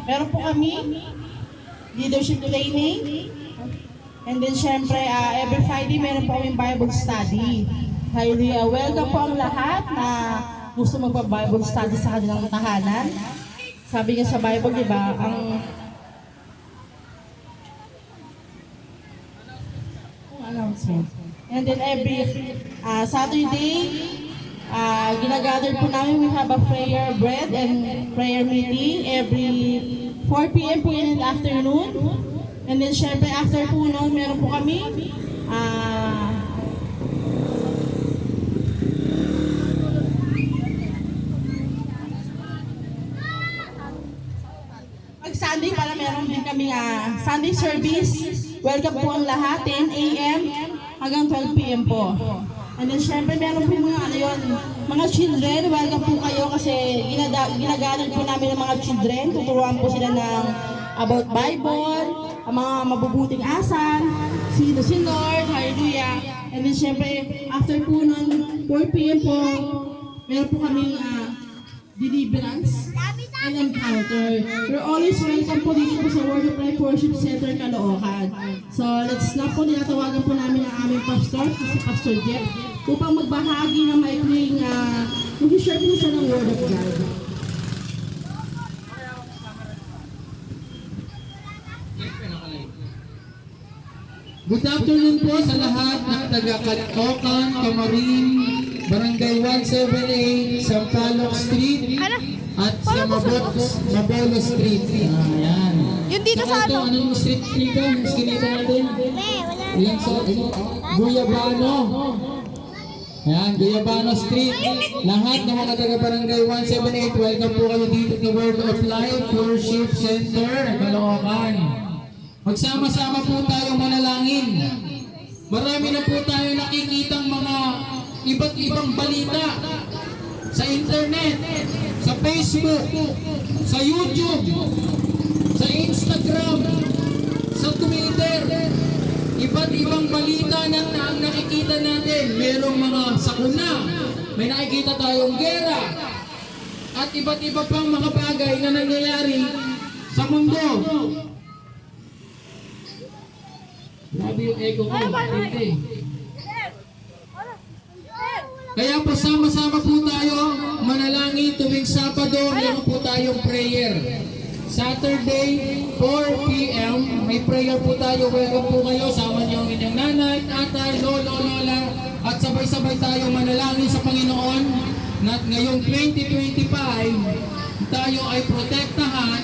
Meron po kami leadership training. And then syempre, every Friday meron po kaming Bible study. Highly welcome po ang lahat na gusto magpa-Bible study sa kanilang tahanan. Sabi nga sa Bible, di ba, ang announcement. And then every Saturday, ginagather po namin, we have a prayer bread and prayer meeting every 4 p.m. po in the afternoon. And then syempre after po noon, meron po kami Sunday para meron din kami Sunday service. Welcome po ang lahat, 10 a.m. hanggang 12 p.m. po. And then syempre meron po mga children, welcome po kayo kasi ginagalan po namin ng mga children. Tuturuan po sila ng about Bible, ang mga mabubuting asal, si Lord, hallelujah. And then syempre after po nun, 4 p.m. po, meron po kaming deliverance and encounter. You're always welcome po dito po sa Word of Life Worship Center, Caloocan. So let's na po, tinatawagan po namin ang aming pastor, si Pastor Jeff, upang magbahagi ng maikling mag-share po siya ng Word of God. Good afternoon po sa lahat ng taga-Caloocan, Camarin, Barangay 178, Sampaloc Street, at sa Mabolo Street. Ayan. Yung dito sa ano? Anong street dito? Skinita natin? Ayan sa Guyabano. Ayan, Guyabano Street. Lahat ng mga taga-Barangay 178, welcome po kayo dito sa Word of Life Worship Center, Caloocan. Magsama-sama po tayo manalangin. Marami na po tayo nakikitang mga iba't ibang balita sa internet, sa Facebook, sa YouTube, sa Instagram, sa Twitter. Iba't ibang balita na nakikita natin. Merong mga sakuna, may nakikita tayong gera, at iba't iba pang mga bagay na nangyayari sa mundo. Grabe yung echo ko. Kaya po sama-sama po tayo manalangin tuwing Sabado. Meron po tayong prayer. Saturday, 4 p.m. may prayer po tayo. Welcome po kayo. Sama niyo ang inyong nanay, tatay, lolo, lola. At sabay-sabay tayo manalangin sa Panginoon na ngayong 2025 tayo ay protektahan